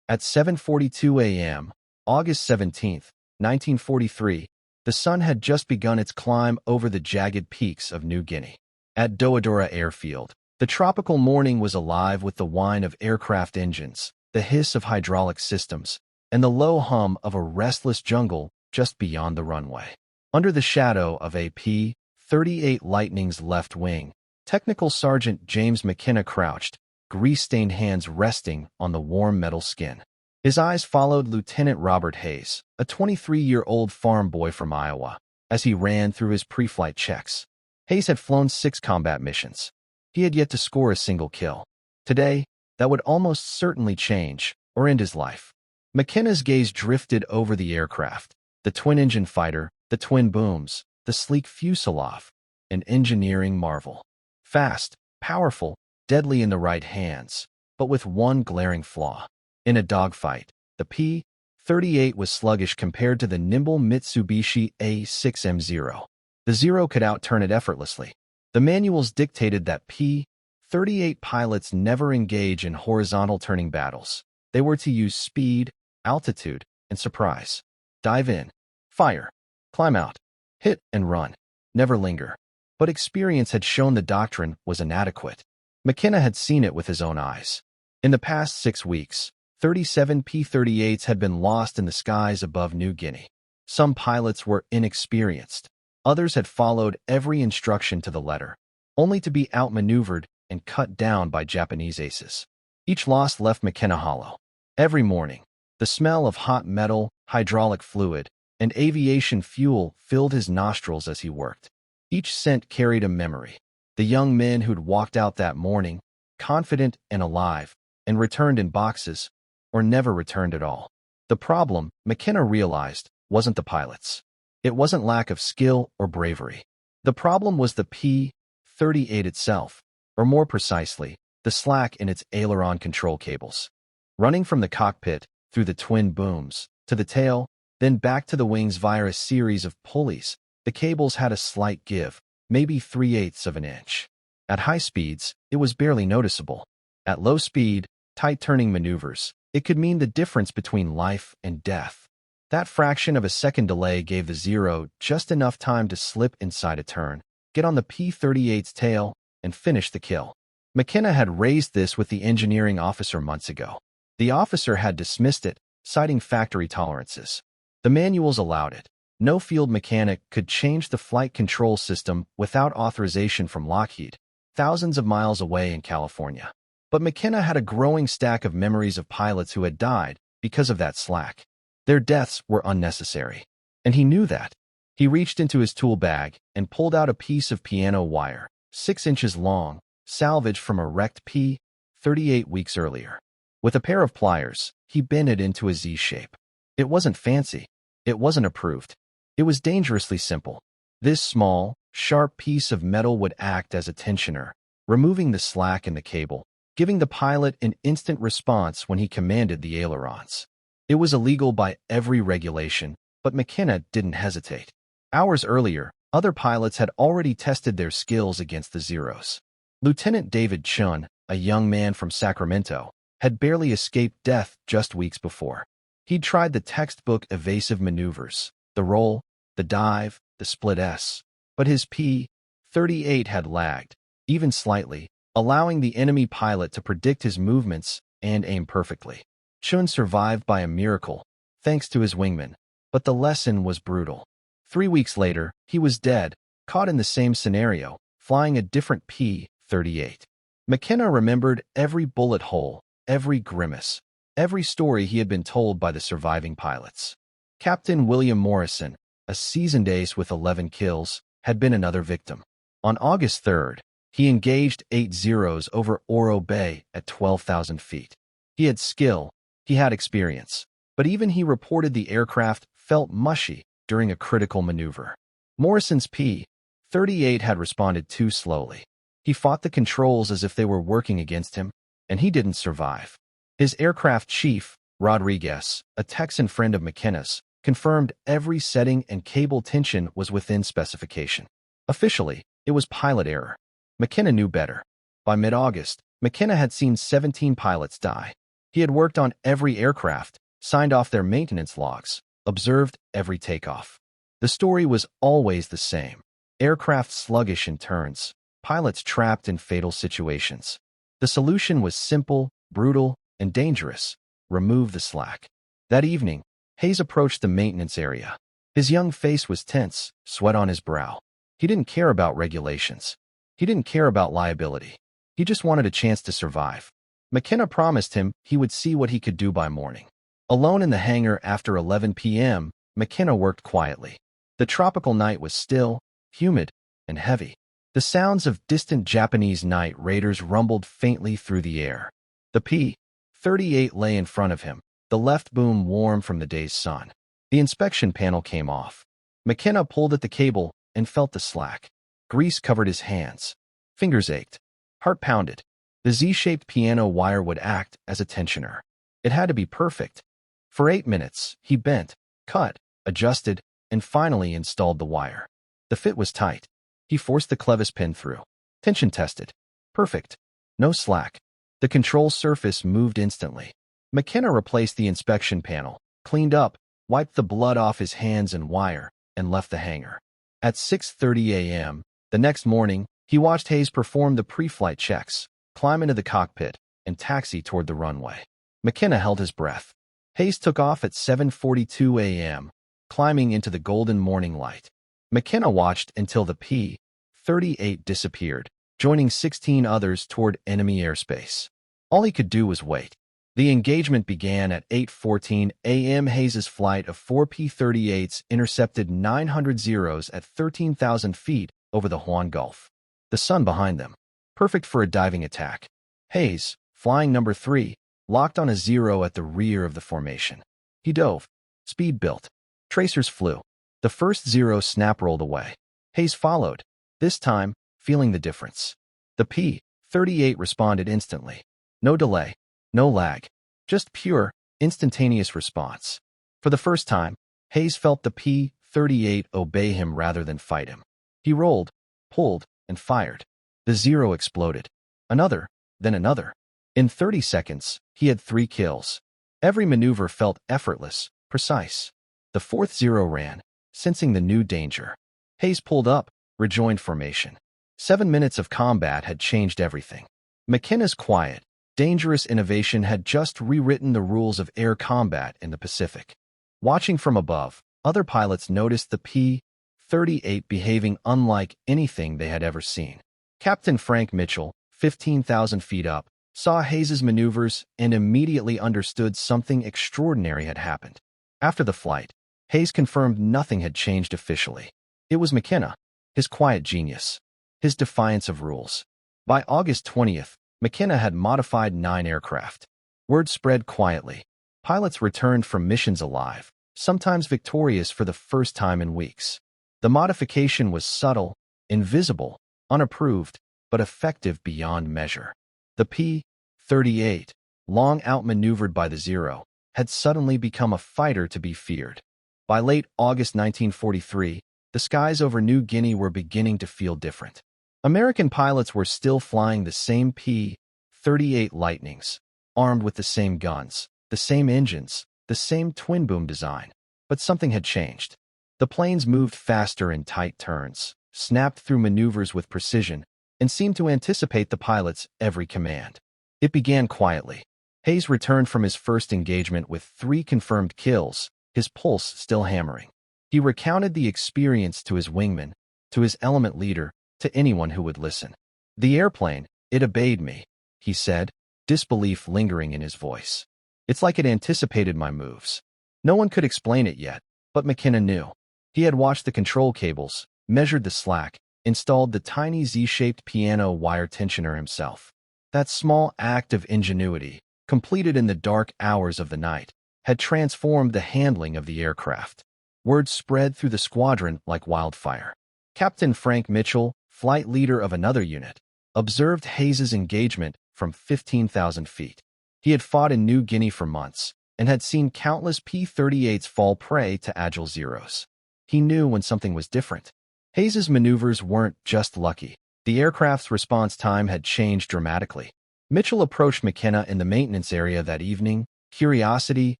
At 7:42 a.m., August 17, 1943, the sun had just begun its climb over the jagged peaks of New Guinea. At Doadora Airfield, the tropical morning was alive with the whine of aircraft engines, the hiss of hydraulic systems, and the low hum of a restless jungle just beyond the runway. Under the shadow of a P-38 Lightning's left wing, Technical Sergeant James McKenna crouched, grease-stained hands resting on the warm metal skin. His eyes followed Lieutenant Robert Hayes, a 23-year-old farm boy from Iowa, as he ran through his pre-flight checks. Hayes had flown 6 combat missions. He had yet to score a single kill. Today, that would almost certainly change, or end his life. McKenna's gaze drifted over the aircraft, the twin-engine fighter, the twin booms, the sleek fuselage, an engineering marvel. Fast, powerful, deadly in the right hands, but with one glaring flaw. In a dogfight, the P-38 was sluggish compared to the nimble Mitsubishi A6M0. The Zero could outturn it effortlessly. The manuals dictated that P-38 pilots never engage in horizontal turning battles. They were to use speed, altitude, and surprise. Dive in, fire, climb out, hit and run, never linger. But experience had shown the doctrine was inadequate. McKenna had seen it with his own eyes. In the past 6 weeks, 37 P-38s had been lost in the skies above New Guinea. Some pilots were inexperienced. Others had followed every instruction to the letter, only to be outmaneuvered and cut down by Japanese aces. Each loss left McKenna hollow. Every morning, the smell of hot metal, hydraulic fluid, and aviation fuel filled his nostrils as he worked. Each scent carried a memory. The young men who'd walked out that morning, confident and alive, and returned in boxes, or never returned at all. The problem, McKenna realized, wasn't the pilots. It wasn't lack of skill or bravery. The problem was the P-38 itself, or more precisely, the slack in its aileron control cables. Running from the cockpit, through the twin booms, to the tail, then back to the wings via a series of pulleys, the cables had a slight give, maybe 3/8 of an inch. At high speeds, it was barely noticeable. At low speed, tight turning maneuvers, it could mean the difference between life and death. That fraction of a second delay gave the Zero just enough time to slip inside a turn, get on the P-38's tail, and finish the kill. McKenna had raised this with the engineering officer months ago. The officer had dismissed it, citing factory tolerances. The manuals allowed it. No field mechanic could change the flight control system without authorization from Lockheed, thousands of miles away in California. But McKenna had a growing stack of memories of pilots who had died because of that slack. Their deaths were unnecessary, and he knew that. He reached into his tool bag and pulled out a piece of piano wire, 6 inches long, salvaged from a wrecked P-38 weeks earlier. With a pair of pliers, he bent it into a Z shape. It wasn't fancy. It wasn't approved. It was dangerously simple. This small, sharp piece of metal would act as a tensioner, removing the slack in the cable, giving the pilot an instant response when he commanded the ailerons. It was illegal by every regulation, but McKenna didn't hesitate. Hours earlier, other pilots had already tested their skills against the Zeros. Lieutenant David Chun, a young man from Sacramento, had barely escaped death just weeks before. He'd tried the textbook evasive maneuvers, the roll, the dive, the split S, but his P-38 had lagged, even slightly, allowing the enemy pilot to predict his movements and aim perfectly. Chun survived by a miracle, thanks to his wingman, but the lesson was brutal. 3 weeks later, he was dead, caught in the same scenario, flying a different P-38. McKenna remembered every bullet hole, every grimace, every story he had been told by the surviving pilots. Captain William Morrison, a seasoned ace with 11 kills, had been another victim. On August 3rd, he engaged 8 Zeros over Oro Bay at 12,000 feet. He had skill, he had experience, but even he reported the aircraft felt mushy during a critical maneuver. Morrison's P-38 had responded too slowly. He fought the controls as if they were working against him, and he didn't survive. His aircraft chief, Rodriguez, a Texan friend of McKenna's, confirmed every setting and cable tension was within specification. Officially, it was pilot error. McKenna knew better. By mid-August, McKenna had seen 17 pilots die. He had worked on every aircraft, signed off their maintenance logs, observed every takeoff. The story was always the same. Aircraft sluggish in turns, pilots trapped in fatal situations. The solution was simple, brutal, and dangerous. Remove the slack. That evening, Hayes approached the maintenance area. His young face was tense, sweat on his brow. He didn't care about regulations. He didn't care about liability. He just wanted a chance to survive. McKenna promised him he would see what he could do by morning. Alone in the hangar after 11 p.m., McKenna worked quietly. The tropical night was still, humid, and heavy. The sounds of distant Japanese night raiders rumbled faintly through the air. The P-38 lay in front of him, the left boom warm from the day's sun. The inspection panel came off. McKenna pulled at the cable and felt the slack. Grease covered his hands. Fingers ached. Heart pounded. The Z-shaped piano wire would act as a tensioner. It had to be perfect. For 8 minutes, he bent, cut, adjusted, and finally installed the wire. The fit was tight. He forced the clevis pin through. Tension tested. Perfect. No slack. The control surface moved instantly. McKenna replaced the inspection panel, cleaned up, wiped the blood off his hands and wire, and left the hangar. At 6:30 a.m., the next morning, he watched Hayes perform the pre-flight checks, climb into the cockpit, and taxi toward the runway. McKenna held his breath. Hayes took off at 7:42 a.m., climbing into the golden morning light. McKenna watched until the P-38 disappeared, joining 16 others toward enemy airspace. All he could do was wait. The engagement began at 8:14 a.m. Hayes's flight of 4 P-38s intercepted 900 zeros at 13,000 feet over the Huan Gulf. The sun behind them. Perfect for a diving attack. Hayes, flying number 3, locked on a zero at the rear of the formation. He dove. Speed built. Tracers flew. The first zero snap rolled away. Hayes followed, this time feeling the difference. The P-38 responded instantly. No delay, no lag, just pure, instantaneous response. For the first time, Hayes felt the P-38 obey him rather than fight him. He rolled, pulled, and fired. The zero exploded. Another, then another. In 30 seconds, he had 3 kills. Every maneuver felt effortless, precise. The fourth zero ran, sensing the new danger. Hayes pulled up, rejoined formation. 7 minutes of combat had changed everything. McKenna's quiet, dangerous innovation had just rewritten the rules of air combat in the Pacific. Watching from above, other pilots noticed the P-38 behaving unlike anything they had ever seen. Captain Frank Mitchell, 15,000 feet up, saw Hayes's maneuvers and immediately understood something extraordinary had happened. After the flight, Hayes confirmed nothing had changed officially. It was McKenna, his quiet genius, his defiance of rules. By August 20th, McKenna had modified 9 aircraft. Word spread quietly. Pilots returned from missions alive, sometimes victorious for the first time in weeks. The modification was subtle, invisible, unapproved, but effective beyond measure. The P-38, long outmaneuvered by the Zero, had suddenly become a fighter to be feared. By late August 1943, the skies over New Guinea were beginning to feel different. American pilots were still flying the same P-38 Lightnings, armed with the same guns, the same engines, the same twin-boom design. But something had changed. The planes moved faster in tight turns, snapped through maneuvers with precision, and seemed to anticipate the pilot's every command. It began quietly. Hayes returned from his first engagement with 3 confirmed kills, his pulse still hammering. He recounted the experience to his wingman, to his element leader, to anyone who would listen. The airplane, it obeyed me, he said, disbelief lingering in his voice. It's like it anticipated my moves. No one could explain it yet, but McKenna knew. He had watched the control cables, measured the slack, installed the tiny Z-shaped piano wire tensioner himself. That small act of ingenuity, completed in the dark hours of the night, had transformed the handling of the aircraft. Word spread through the squadron like wildfire. Captain Frank Mitchell, flight leader of another unit, observed Hayes's engagement from 15,000 feet. He had fought in New Guinea for months and had seen countless P-38s fall prey to agile Zeros. He knew when something was different. Hayes's maneuvers weren't just lucky. The aircraft's response time had changed dramatically. Mitchell approached McKenna in the maintenance area that evening, curiosity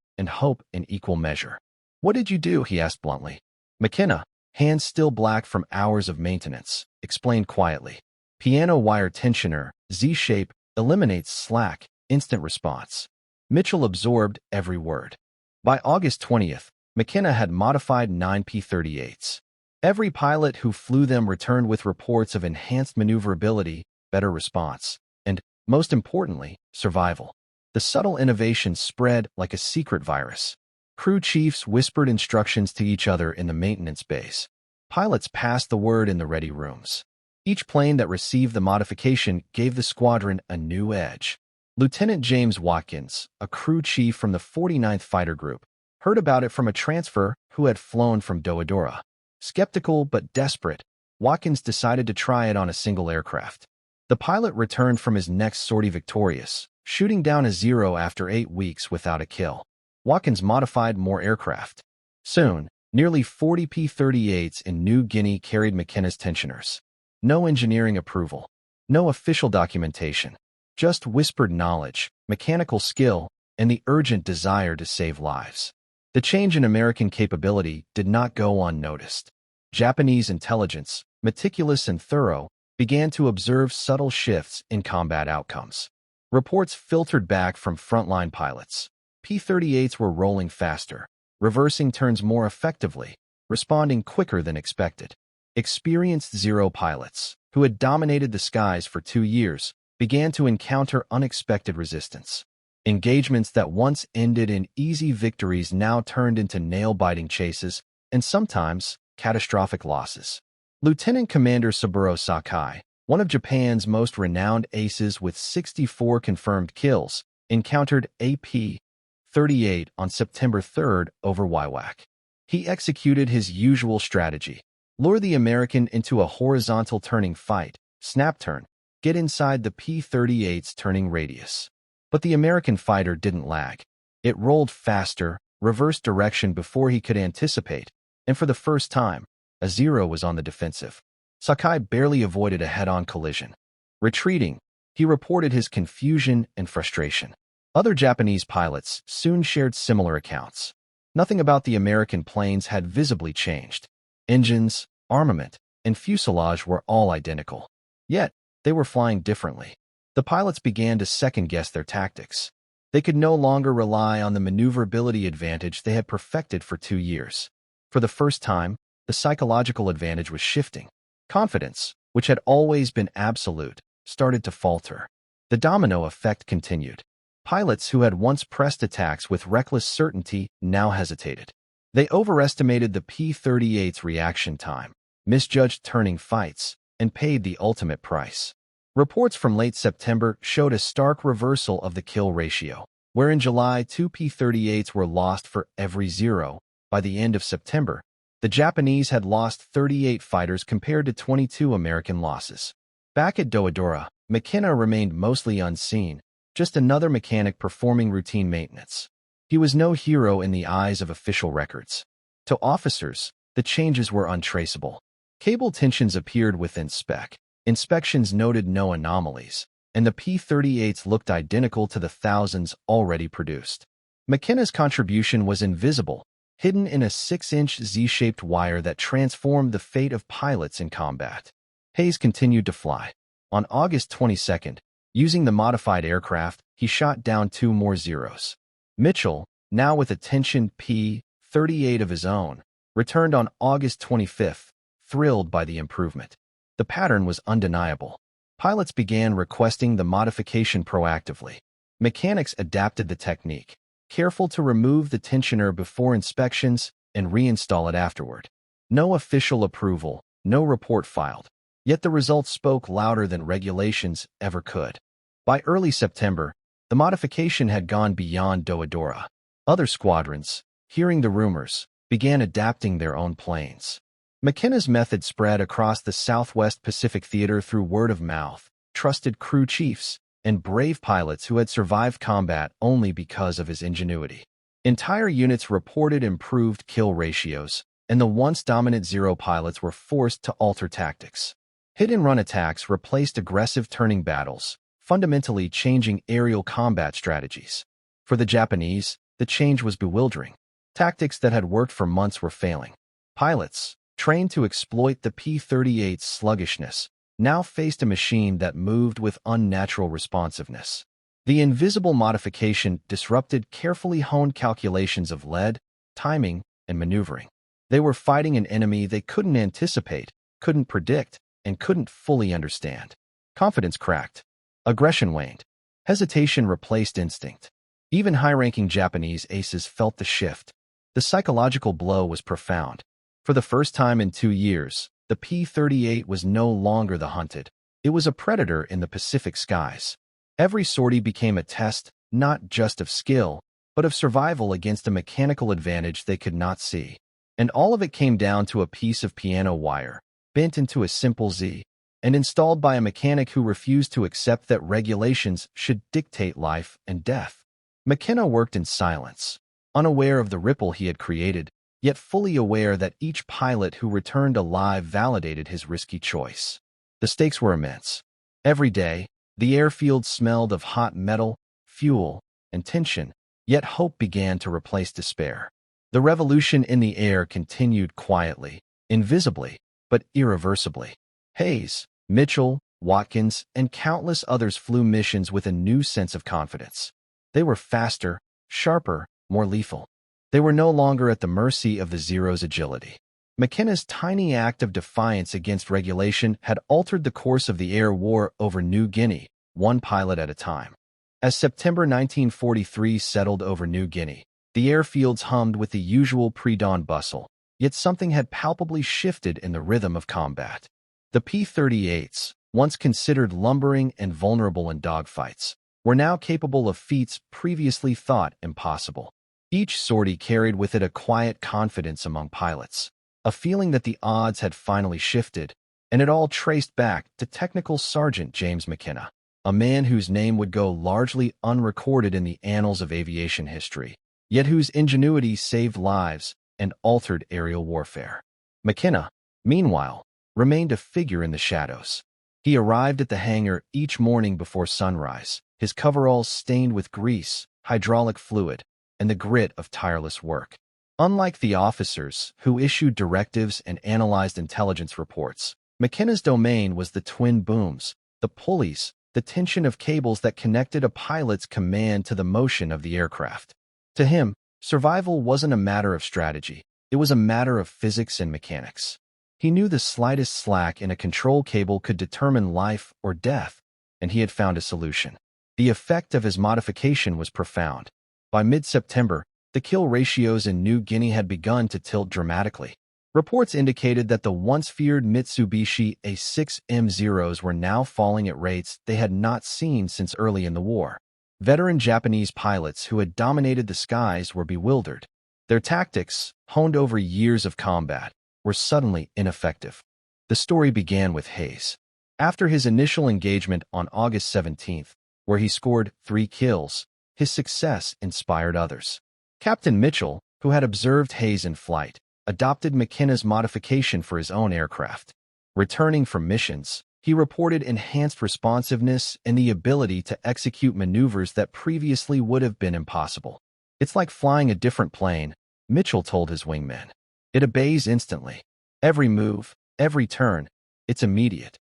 and hope in equal measure. "What did you do?" he asked bluntly. McKenna, hands still black from hours of maintenance, explained quietly. "Piano wire tensioner, Z-shape, eliminates slack, instant response." Mitchell absorbed every word. By August 20th, McKenna had modified 9 P-38s. Every pilot who flew them returned with reports of enhanced maneuverability, better response, and, most importantly, survival. The subtle innovation spread like a secret virus. Crew chiefs whispered instructions to each other in the maintenance bays. Pilots passed the word in the ready rooms. Each plane that received the modification gave the squadron a new edge. Lieutenant James Watkins, a crew chief from the 49th Fighter Group, heard about it from a transfer who had flown from Doadora. Skeptical but desperate, Watkins decided to try it on a single aircraft. The pilot returned from his next sortie victorious, shooting down a Zero after 8 weeks without a kill. Watkins modified more aircraft. Soon, nearly 40 P-38s in New Guinea carried McKenna's tensioners. No engineering approval, no official documentation, just whispered knowledge, mechanical skill, and the urgent desire to save lives. The change in American capability did not go unnoticed. Japanese intelligence, meticulous and thorough, began to observe subtle shifts in combat outcomes. Reports filtered back from frontline pilots. P-38s were rolling faster, reversing turns more effectively, responding quicker than expected. Experienced Zero pilots, who had dominated the skies for 2 years, began to encounter unexpected resistance. Engagements that once ended in easy victories now turned into nail-biting chases and sometimes catastrophic losses. Lieutenant Commander Saburo Sakai, one of Japan's most renowned aces with 64 confirmed kills, encountered a P-38 on September 3rd over Waiwak. He executed his usual strategy: lure the American into a horizontal turning fight, snap turn, get inside the P-38's turning radius. But the American fighter didn't lag. It rolled faster, reversed direction before he could anticipate, and for the first time, a Zero was on the defensive. Sakai barely avoided a head-on collision. Retreating, he reported his confusion and frustration. Other Japanese pilots soon shared similar accounts. Nothing about the American planes had visibly changed. Engines, armament, and fuselage were all identical. Yet, they were flying differently. The pilots began to second-guess their tactics. They could no longer rely on the maneuverability advantage they had perfected for 2 years. For the first time, the psychological advantage was shifting. Confidence, which had always been absolute, started to falter. The domino effect continued. Pilots who had once pressed attacks with reckless certainty now hesitated. They overestimated the P-38's reaction time, misjudged turning fights, and paid the ultimate price. Reports from late September showed a stark reversal of the kill ratio, where in July 2 P-38s were lost for every Zero. By the end of September, the Japanese had lost 38 fighters compared to 22 American losses. Back at Doadora, McKenna remained mostly unseen, just another mechanic performing routine maintenance. He was no hero in the eyes of official records. To officers, the changes were untraceable. Cable tensions appeared within spec. Inspections noted no anomalies, and the P-38s looked identical to the thousands already produced. McKenna's contribution was invisible, hidden in a 6-inch Z-shaped wire that transformed the fate of pilots in combat. Hayes continued to fly. On August 22nd, using the modified aircraft, he shot down 2 more Zeros. Mitchell, now with a tension P-38 of his own, returned on August 25th, thrilled by the improvement. The pattern was undeniable. Pilots began requesting the modification proactively. Mechanics adapted the technique, careful to remove the tensioner before inspections and reinstall it afterward. No official approval, no report filed. Yet the results spoke louder than regulations ever could. By early September, the modification had gone beyond Doadora. Other squadrons, hearing the rumors, began adapting their own planes. McKenna's method spread across the Southwest Pacific Theater through word of mouth, trusted crew chiefs, and brave pilots who had survived combat only because of his ingenuity. Entire units reported improved kill ratios, and the once dominant Zero pilots were forced to alter tactics. Hit-and-run attacks replaced aggressive turning battles, fundamentally changing aerial combat strategies. For the Japanese, the change was bewildering. Tactics that had worked for months were failing. Pilots, trained to exploit the P-38's sluggishness, now faced a machine that moved with unnatural responsiveness. The invisible modification disrupted carefully honed calculations of lead, timing, and maneuvering. They were fighting an enemy they couldn't anticipate, couldn't predict, and couldn't fully understand. Confidence cracked. Aggression waned. Hesitation replaced instinct. Even high-ranking Japanese aces felt the shift. The psychological blow was profound. For the first time in 2 years, the P-38 was no longer the hunted. It was a predator in the Pacific skies. Every sortie became a test, not just of skill, but of survival against a mechanical advantage they could not see. And all of it came down to a piece of piano wire, bent into a simple Z, and installed by a mechanic who refused to accept that regulations should dictate life and death. McKenna worked in silence, unaware of the ripple he had created, yet fully aware that each pilot who returned alive validated his risky choice. The stakes were immense. Every day, the airfield smelled of hot metal, fuel, and tension, yet hope began to replace despair. The revolution in the air continued quietly, invisibly, but irreversibly. Hayes, Mitchell, Watkins, and countless others flew missions with a new sense of confidence. They were faster, sharper, more lethal. They were no longer at the mercy of the Zero's agility. McKenna's tiny act of defiance against regulation had altered the course of the air war over New Guinea, one pilot at a time. As September 1943 settled over New Guinea, the airfields hummed with the usual pre-dawn bustle, yet something had palpably shifted in the rhythm of combat. The P-38s, once considered lumbering and vulnerable in dogfights, were now capable of feats previously thought impossible. Each sortie carried with it a quiet confidence among pilots, a feeling that the odds had finally shifted, and it all traced back to Technical Sergeant James McKenna, a man whose name would go largely unrecorded in the annals of aviation history, yet whose ingenuity saved lives and altered aerial warfare. McKenna, meanwhile, remained a figure in the shadows. He arrived at the hangar each morning before sunrise, his coveralls stained with grease, hydraulic fluid, and the grit of tireless work. Unlike the officers who issued directives and analyzed intelligence reports, McKenna's domain was the twin booms, the pulleys, the tension of cables that connected a pilot's command to the motion of the aircraft. To him, survival wasn't a matter of strategy, it was a matter of physics and mechanics. He knew the slightest slack in a control cable could determine life or death, and he had found a solution. The effect of his modification was profound. By mid-September, the kill ratios in New Guinea had begun to tilt dramatically. Reports indicated that the once feared Mitsubishi A6M0s were now falling at rates they had not seen since early in the war. Veteran Japanese pilots who had dominated the skies were bewildered. Their tactics, honed over years of combat, were suddenly ineffective. The story began with Hayes. After his initial engagement on August 17th, where he scored 3 kills, his success inspired others. Captain Mitchell, who had observed Hayes in flight, adopted McKenna's modification for his own aircraft. Returning from missions, he reported enhanced responsiveness and the ability to execute maneuvers that previously would have been impossible. "It's like flying a different plane," Mitchell told his wingmen. "It obeys instantly. Every move, every turn, it's immediate."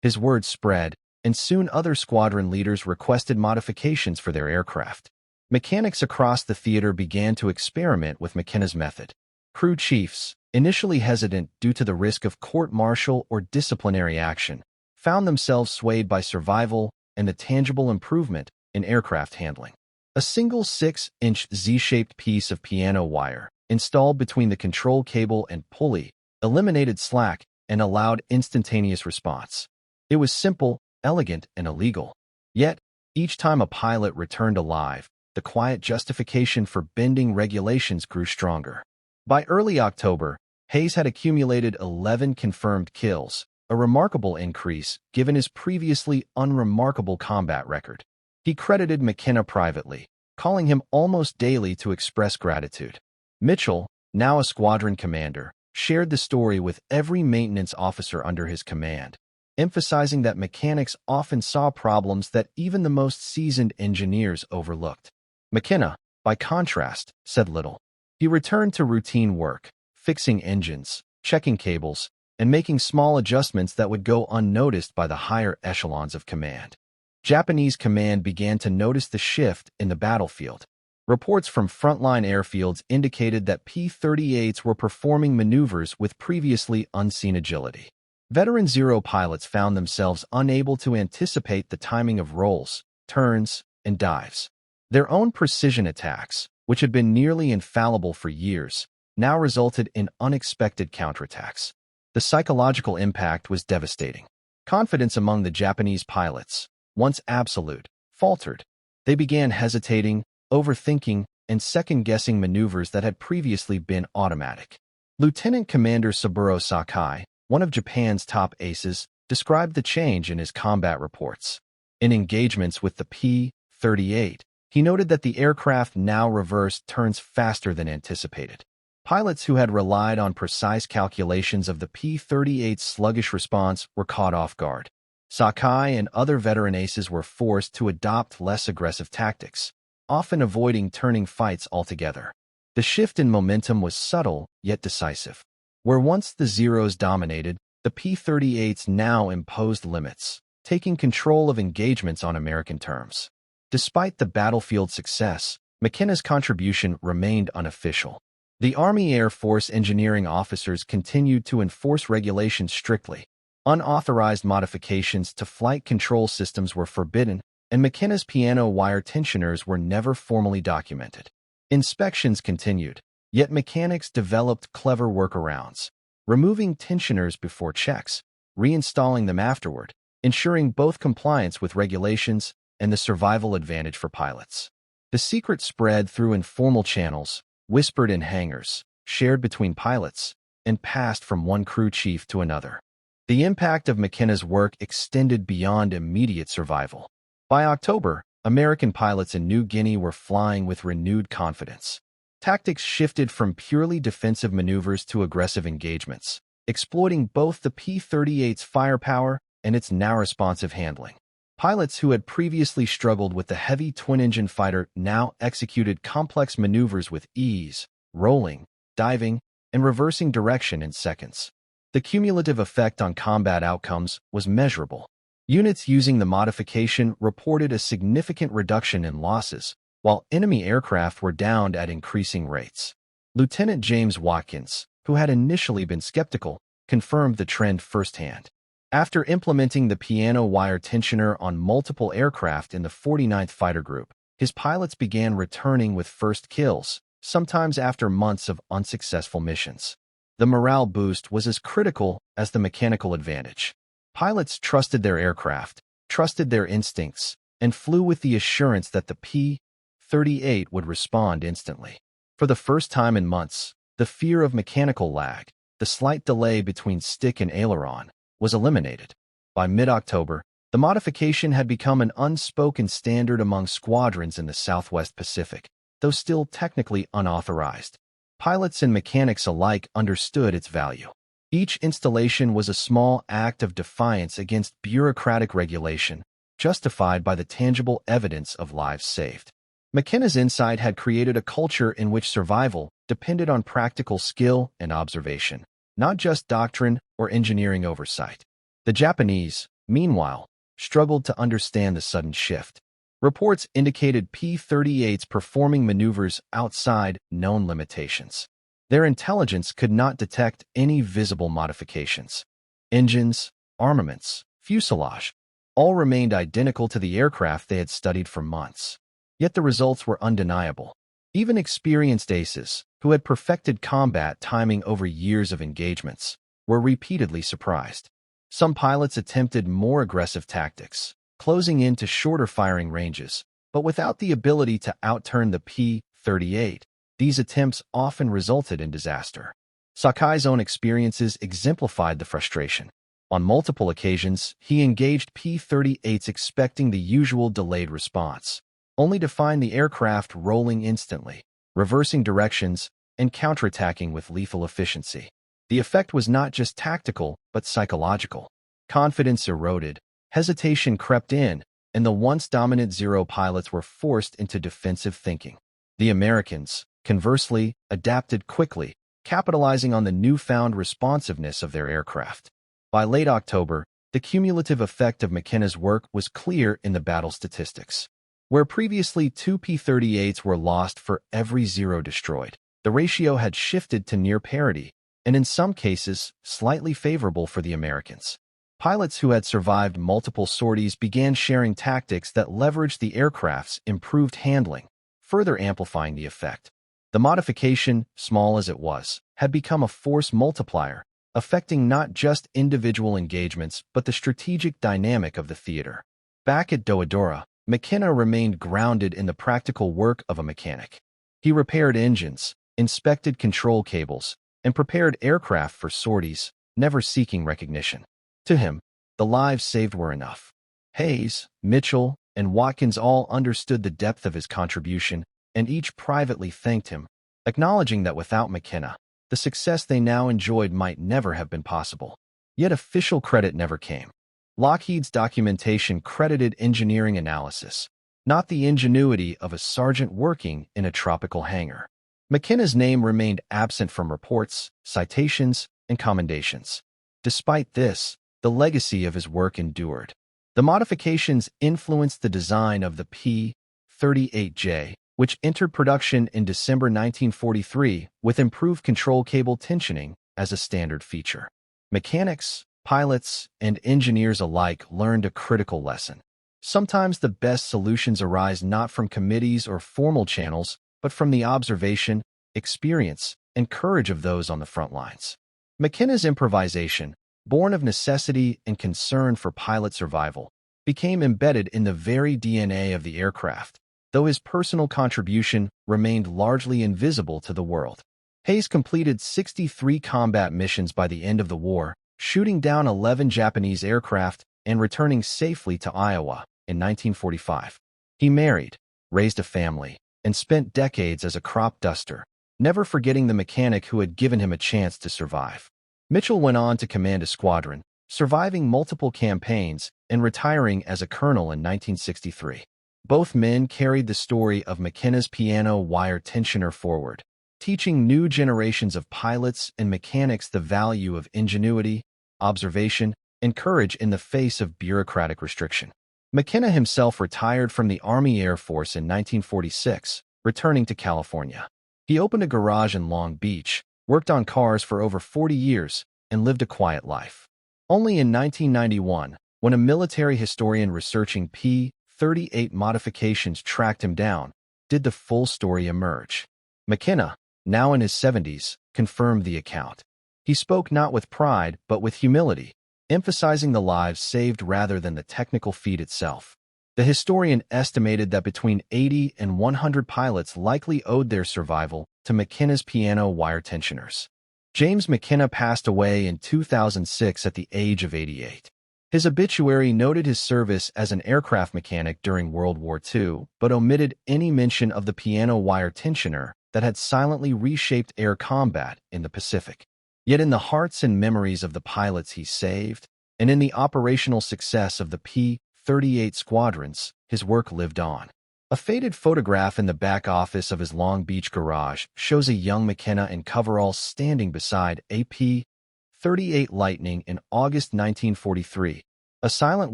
His words spread, and soon other squadron leaders requested modifications for their aircraft. Mechanics across the theater began to experiment with McKenna's method. Crew chiefs, initially hesitant due to the risk of court-martial or disciplinary action, found themselves swayed by survival and the tangible improvement in aircraft handling. A single 6-inch Z-shaped piece of piano wire, installed between the control cable and pulley, eliminated slack and allowed instantaneous response. It was simple, elegant, and illegal. Yet, each time a pilot returned alive, the quiet justification for bending regulations grew stronger. By early October, Hayes had accumulated 11 confirmed kills, a remarkable increase given his previously unremarkable combat record. He credited McKenna privately, calling him almost daily to express gratitude. Mitchell, now a squadron commander, shared the story with every maintenance officer under his command. emphasizing that mechanics often saw problems that even the most seasoned engineers overlooked. McKenna, by contrast, said little. He returned to routine work, fixing engines, checking cables, and making small adjustments that would go unnoticed by the higher echelons of command. Japanese command began to notice the shift in the battlefield. Reports from frontline airfields indicated that P-38s were performing maneuvers with previously unseen agility. Veteran Zero pilots found themselves unable to anticipate the timing of rolls, turns, and dives. Their own precision attacks, which had been nearly infallible for years, now resulted in unexpected counterattacks. The psychological impact was devastating. Confidence among the Japanese pilots, once absolute, faltered. They began hesitating, overthinking, and second-guessing maneuvers that had previously been automatic. Lieutenant Commander Saburo Sakai, one of Japan's top aces, described the change in his combat reports. In engagements with the P-38, he noted that the aircraft now reversed turns faster than anticipated. Pilots who had relied on precise calculations of the P-38's sluggish response were caught off guard. Sakai and other veteran aces were forced to adopt less aggressive tactics, often avoiding turning fights altogether. The shift in momentum was subtle yet decisive. Where once the Zeros dominated, the P-38s now imposed limits, taking control of engagements on American terms. Despite the battlefield success, McKenna's contribution remained unofficial. The Army Air Force engineering officers continued to enforce regulations strictly. Unauthorized modifications to flight control systems were forbidden, and McKenna's piano wire tensioners were never formally documented. Inspections continued, yet mechanics developed clever workarounds, removing tensioners before checks, reinstalling them afterward, ensuring both compliance with regulations and the survival advantage for pilots. The secret spread through informal channels, whispered in hangars, shared between pilots, and passed from one crew chief to another. The impact of McKenna's work extended beyond immediate survival. By October, American pilots in New Guinea were flying with renewed confidence. Tactics shifted from purely defensive maneuvers to aggressive engagements, exploiting both the P-38's firepower and its now responsive handling. Pilots who had previously struggled with the heavy twin-engine fighter now executed complex maneuvers with ease, rolling, diving, and reversing direction in seconds. The cumulative effect on combat outcomes was measurable. Units using the modification reported a significant reduction in losses, while enemy aircraft were downed at increasing rates. Lieutenant James Watkins, who had initially been skeptical, confirmed the trend firsthand. After implementing the piano wire tensioner on multiple aircraft in the 49th Fighter Group, his pilots began returning with first kills, sometimes after months of unsuccessful missions. The morale boost was as critical as the mechanical advantage. Pilots trusted their aircraft, trusted their instincts, and flew with the assurance that the P-38 would respond instantly. For the first time in months, the fear of mechanical lag, the slight delay between stick and aileron, was eliminated. By mid-October, the modification had become an unspoken standard among squadrons in the Southwest Pacific, though still technically unauthorized. Pilots and mechanics alike understood its value. Each installation was a small act of defiance against bureaucratic regulation, justified by the tangible evidence of lives saved. McKenna's insight had created a culture in which survival depended on practical skill and observation, not just doctrine or engineering oversight. The Japanese, meanwhile, struggled to understand the sudden shift. Reports indicated P-38s performing maneuvers outside known limitations. Their intelligence could not detect any visible modifications. Engines, armaments, fuselage, all remained identical to the aircraft they had studied for months. Yet the results were undeniable. Even experienced aces, who had perfected combat timing over years of engagements, were repeatedly surprised. Some pilots attempted more aggressive tactics, closing in to shorter firing ranges, but without the ability to outturn the P-38, these attempts often resulted in disaster. Sakai's own experiences exemplified the frustration. On multiple occasions, he engaged P-38s expecting the usual delayed response, only to find the aircraft rolling instantly, reversing directions, and counterattacking with lethal efficiency. The effect was not just tactical, but psychological. Confidence eroded, hesitation crept in, and the once dominant Zero pilots were forced into defensive thinking. The Americans, conversely, adapted quickly, capitalizing on the newfound responsiveness of their aircraft. By late October, the cumulative effect of McKenna's work was clear in the battle statistics. Where previously 2 P-38s were lost for every Zero destroyed, the ratio had shifted to near parity, and in some cases, slightly favorable for the Americans. Pilots who had survived multiple sorties began sharing tactics that leveraged the aircraft's improved handling, further amplifying the effect. The modification, small as it was, had become a force multiplier, affecting not just individual engagements but the strategic dynamic of the theater. Back at Doadora, McKenna remained grounded in the practical work of a mechanic. He repaired engines, inspected control cables, and prepared aircraft for sorties, never seeking recognition. To him, the lives saved were enough. Hayes, Mitchell, and Watkins all understood the depth of his contribution, and each privately thanked him, acknowledging that without McKenna, the success they now enjoyed might never have been possible. Yet official credit never came. Lockheed's documentation credited engineering analysis, not the ingenuity of a sergeant working in a tropical hangar. McKenna's name remained absent from reports, citations, and commendations. Despite this, the legacy of his work endured. The modifications influenced the design of the P-38J, which entered production in December 1943 with improved control cable tensioning as a standard feature. Mechanics, pilots, and engineers alike learned a critical lesson. Sometimes the best solutions arise not from committees or formal channels, but from the observation, experience, and courage of those on the front lines. McKenna's improvisation, born of necessity and concern for pilot survival, became embedded in the very DNA of the aircraft, though his personal contribution remained largely invisible to the world. Hayes completed 63 combat missions by the end of the war, shooting down 11 Japanese aircraft and returning safely to Iowa in 1945. He married, raised a family, and spent decades as a crop duster, never forgetting the mechanic who had given him a chance to survive. Mitchell went on to command a squadron, surviving multiple campaigns and retiring as a colonel in 1963. Both men carried the story of McKenna's piano wire tensioner forward, teaching new generations of pilots and mechanics the value of ingenuity, observation, and courage in the face of bureaucratic restriction. McKenna himself retired from the Army Air Force in 1946, returning to California. He opened a garage in Long Beach, worked on cars for over 40 years, and lived a quiet life. Only in 1991, when a military historian researching P-38 modifications tracked him down, did the full story emerge. McKenna, now in his 70s, confirmed the account. He spoke not with pride, but with humility, emphasizing the lives saved rather than the technical feat itself. The historian estimated that between 80 and 100 pilots likely owed their survival to McKenna's piano wire tensioners. James McKenna passed away in 2006 at the age of 88. His obituary noted his service as an aircraft mechanic during World War II, but omitted any mention of the piano wire tensioner that had silently reshaped air combat in the Pacific. Yet in the hearts and memories of the pilots he saved, and in the operational success of the P-38 squadrons, his work lived on. A faded photograph in the back office of his Long Beach garage shows a young McKenna in coveralls standing beside a P-38 Lightning in August 1943, a silent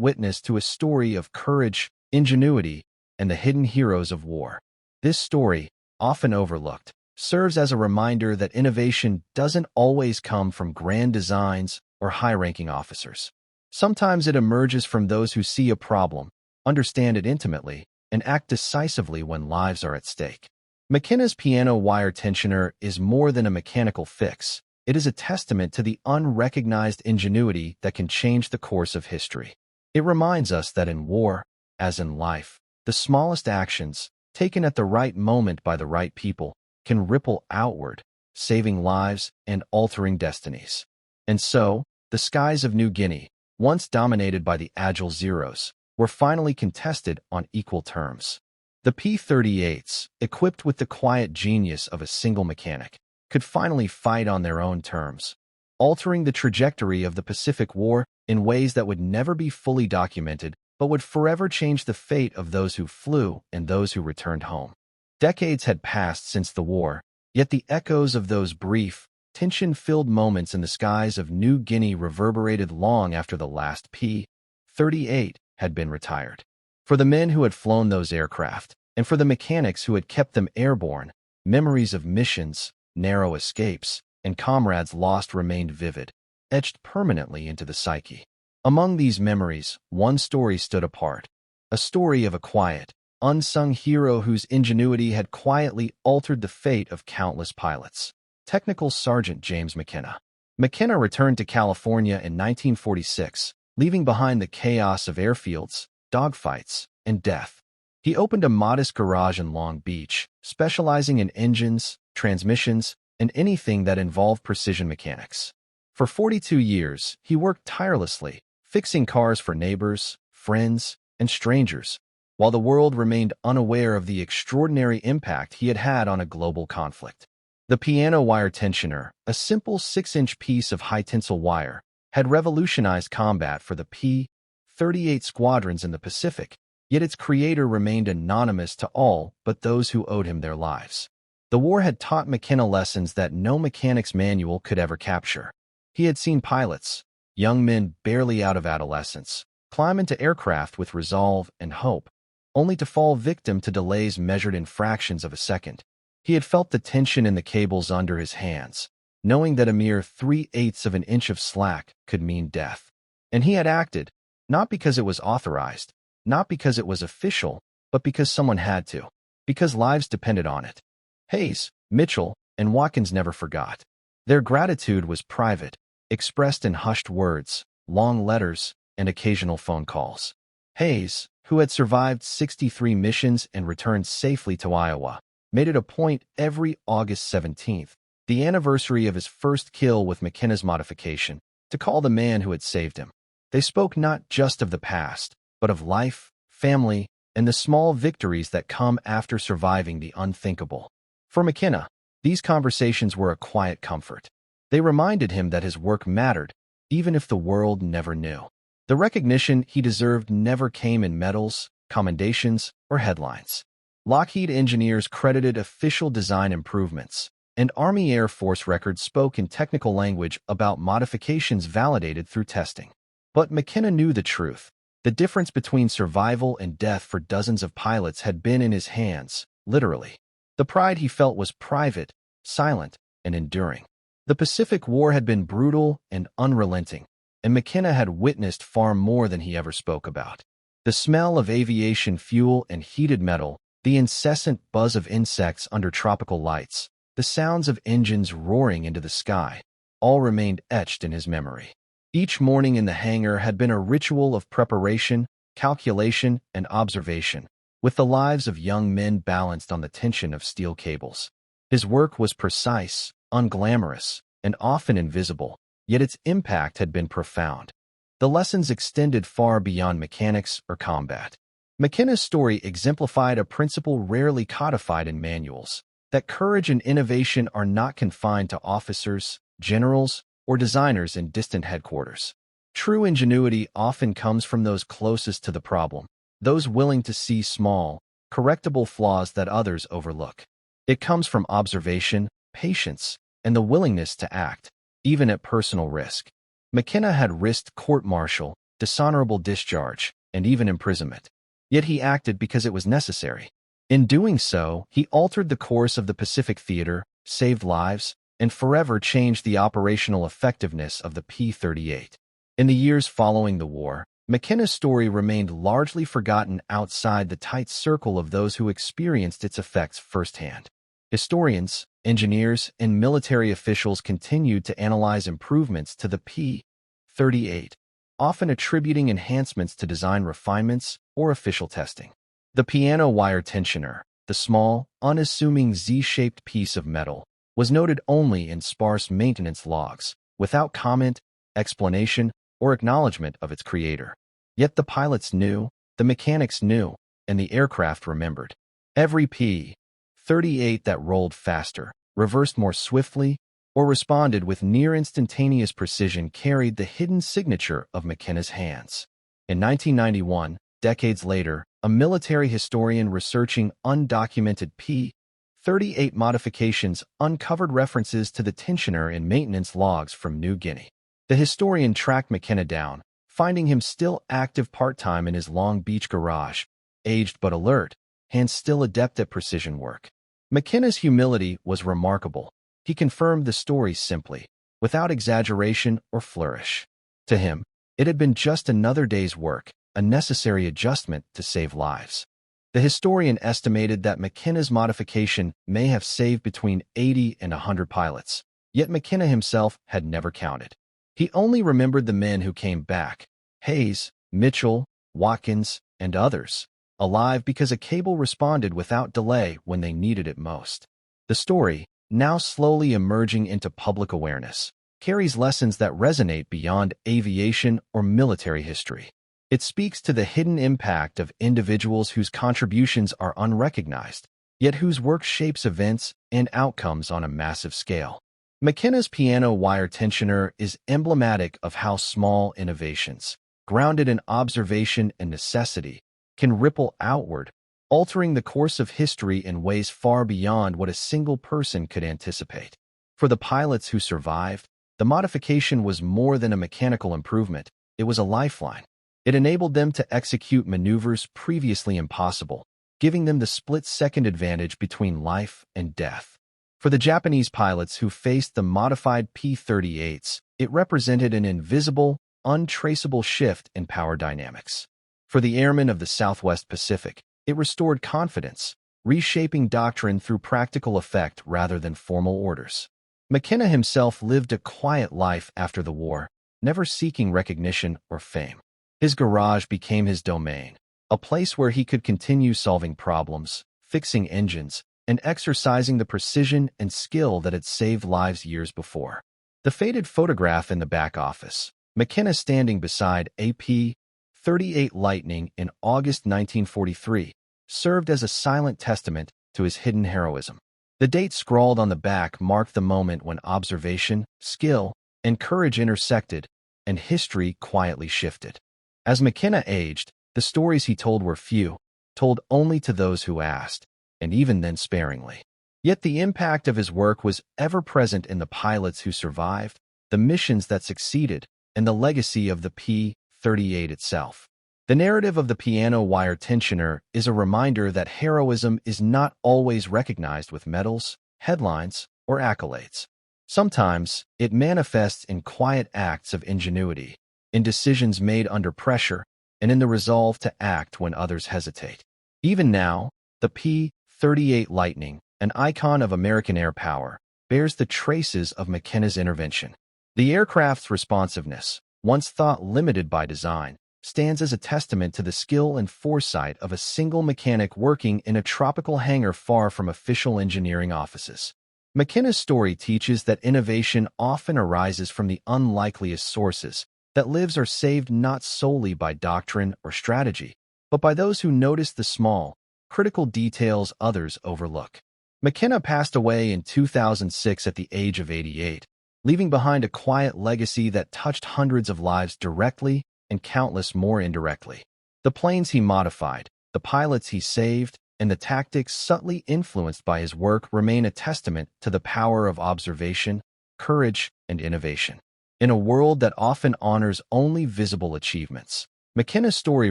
witness to a story of courage, ingenuity, and the hidden heroes of war. This story, often overlooked, serves as a reminder that innovation doesn't always come from grand designs or high-ranking officers. Sometimes it emerges from those who see a problem, understand it intimately, and act decisively when lives are at stake. McKenna's piano wire tensioner is more than a mechanical fix. It is a testament to the unrecognized ingenuity that can change the course of history. It reminds us that in war, as in life, the smallest actions, taken at the right moment by the right people, can ripple outward, saving lives and altering destinies. And so, the skies of New Guinea, once dominated by the agile Zeros, were finally contested on equal terms. The P-38s, equipped with the quiet genius of a single mechanic, could finally fight on their own terms, altering the trajectory of the Pacific War in ways that would never be fully documented but would forever change the fate of those who flew and those who returned home. Decades had passed since the war, yet the echoes of those brief, tension-filled moments in the skies of New Guinea reverberated long after the last P-38 had been retired. For the men who had flown those aircraft, and for the mechanics who had kept them airborne, memories of missions, narrow escapes, and comrades lost remained vivid, etched permanently into the psyche. Among these memories, one story stood apart, a story of a quiet, unsung hero whose ingenuity had quietly altered the fate of countless pilots. Technical Sergeant James McKenna. McKenna returned to California in 1946, leaving behind the chaos of airfields, dogfights, and death. He opened a modest garage in Long Beach, specializing in engines, transmissions, and anything that involved precision mechanics. For 42 years, he worked tirelessly, fixing cars for neighbors, friends, and strangers, while the world remained unaware of the extraordinary impact he had had on a global conflict. The piano wire tensioner, a simple 6-inch piece of high-tensile wire, had revolutionized combat for the P-38 squadrons in the Pacific, yet its creator remained anonymous to all but those who owed him their lives. The war had taught McKenna lessons that no mechanic's manual could ever capture. He had seen pilots, young men barely out of adolescence, climb into aircraft with resolve and hope, only to fall victim to delays measured in fractions of a second. He had felt the tension in the cables under his hands, knowing that a mere 3/8 of an inch of slack could mean death. And he had acted, not because it was authorized, not because it was official, but because someone had to, because lives depended on it. Hayes, Mitchell, and Watkins never forgot. Their gratitude was private, expressed in hushed words, long letters, and occasional phone calls. Hayes, who had survived 63 missions and returned safely to Iowa, made it a point every August 17th, the anniversary of his first kill with McKenna's modification, to call the man who had saved him. They spoke not just of the past, but of life, family, and the small victories that come after surviving the unthinkable. For McKenna, these conversations were a quiet comfort. They reminded him that his work mattered, even if the world never knew. The recognition he deserved never came in medals, commendations, or headlines. Lockheed engineers credited official design improvements, and Army Air Force records spoke in technical language about modifications validated through testing. But McKenna knew the truth. The difference between survival and death for dozens of pilots had been in his hands, literally. The pride he felt was private, silent, and enduring. The Pacific War had been brutal and unrelenting, and McKenna had witnessed far more than he ever spoke about. The smell of aviation fuel and heated metal, the incessant buzz of insects under tropical lights, the sounds of engines roaring into the sky, all remained etched in his memory. Each morning in the hangar had been a ritual of preparation, calculation, and observation, with the lives of young men balanced on the tension of steel cables. His work was precise, unglamorous, and often invisible, yet its impact had been profound. The lessons extended far beyond mechanics or combat. McKenna's story exemplified a principle rarely codified in manuals, that courage and innovation are not confined to officers, generals, or designers in distant headquarters. True ingenuity often comes from those closest to the problem, those willing to see small, correctable flaws that others overlook. It comes from observation, patience, and the willingness to act, even at personal risk. McKenna had risked court-martial, dishonorable discharge, and even imprisonment. Yet he acted because it was necessary. In doing so, he altered the course of the Pacific Theater, saved lives, and forever changed the operational effectiveness of the P-38. In the years following the war, McKenna's story remained largely forgotten outside the tight circle of those who experienced its effects firsthand. Historians, engineers, and military officials continued to analyze improvements to the P-38, often attributing enhancements to design refinements or official testing. The piano wire tensioner, the small, unassuming Z-shaped piece of metal, was noted only in sparse maintenance logs, without comment, explanation, or acknowledgement of its creator. Yet the pilots knew, the mechanics knew, and the aircraft remembered. Every P-38 that rolled faster, reversed more swiftly, or responded with near-instantaneous precision carried the hidden signature of McKenna's hands. In 1991, decades later, a military historian researching undocumented P-38 modifications uncovered references to the tensioner in maintenance logs from New Guinea. The historian tracked McKenna down, finding him still active part-time in his Long Beach garage, aged but alert, hands still adept at precision work. McKenna's humility was remarkable. He confirmed the story simply, without exaggeration or flourish. To him, it had been just another day's work, a necessary adjustment to save lives. The historian estimated that McKenna's modification may have saved between 80 and 100 pilots, yet McKenna himself had never counted. He only remembered the men who came back, Hayes, Mitchell, Watkins, and others, alive because a cable responded without delay when they needed it most. The story, now slowly emerging into public awareness, carries lessons that resonate beyond aviation or military history. It speaks to the hidden impact of individuals whose contributions are unrecognized, yet whose work shapes events and outcomes on a massive scale. McKenna's piano wire tensioner is emblematic of how small innovations, grounded in observation and necessity, can ripple outward, altering the course of history in ways far beyond what a single person could anticipate. For the pilots who survived, the modification was more than a mechanical improvement, it was a lifeline. It enabled them to execute maneuvers previously impossible, giving them the split-second advantage between life and death. For the Japanese pilots who faced the modified P-38s, it represented an invisible, untraceable shift in power dynamics. For the airmen of the Southwest Pacific, it restored confidence, reshaping doctrine through practical effect rather than formal orders. McKenna himself lived a quiet life after the war, never seeking recognition or fame. His garage became his domain, a place where he could continue solving problems, fixing engines, and exercising the precision and skill that had saved lives years before. The faded photograph in the back office, McKenna standing beside a P-38 Lightning in August 1943, served as a silent testament to his hidden heroism. The date scrawled on the back marked the moment when observation, skill, and courage intersected, and history quietly shifted. As McKenna aged, the stories he told were few, told only to those who asked, and even then sparingly. Yet the impact of his work was ever present in the pilots who survived, the missions that succeeded, and the legacy of the P-38 itself. The narrative of the piano wire tensioner is a reminder that heroism is not always recognized with medals, headlines, or accolades. Sometimes, it manifests in quiet acts of ingenuity, in decisions made under pressure, and in the resolve to act when others hesitate. Even now, the P-38 Lightning, an icon of American air power, bears the traces of McKenna's intervention. The aircraft's responsiveness, once thought limited by design, stands as a testament to the skill and foresight of a single mechanic working in a tropical hangar far from official engineering offices. McKenna's story teaches that innovation often arises from the unlikeliest sources, that lives are saved not solely by doctrine or strategy, but by those who notice the small, critical details others overlook. McKenna passed away in 2006 at the age of 88, leaving behind a quiet legacy that touched hundreds of lives directly and countless more indirectly. The planes he modified, the pilots he saved, and the tactics subtly influenced by his work remain a testament to the power of observation, courage, and innovation. In a world that often honors only visible achievements, McKenna's story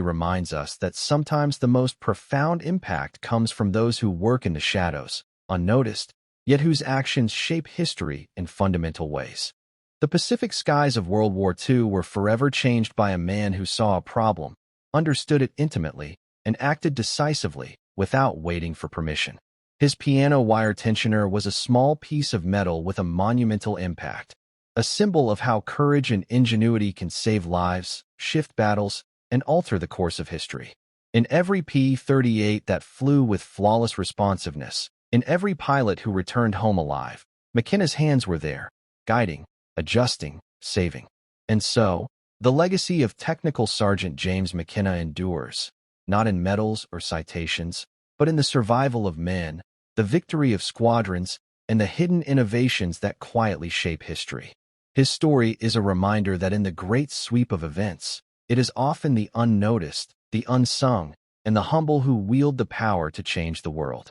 reminds us that sometimes the most profound impact comes from those who work in the shadows, unnoticed, yet whose actions shape history in fundamental ways. The Pacific skies of World War II were forever changed by a man who saw a problem, understood it intimately, and acted decisively without waiting for permission. His piano wire tensioner was a small piece of metal with a monumental impact, a symbol of how courage and ingenuity can save lives, shift battles, and alter the course of history. In every P-38 that flew with flawless responsiveness, in every pilot who returned home alive, McKenna's hands were there, guiding, adjusting, saving. And so, the legacy of Technical Sergeant James McKenna endures, not in medals or citations, but in the survival of men, the victory of squadrons, and the hidden innovations that quietly shape history. His story is a reminder that in the great sweep of events, it is often the unnoticed, the unsung, and the humble who wield the power to change the world.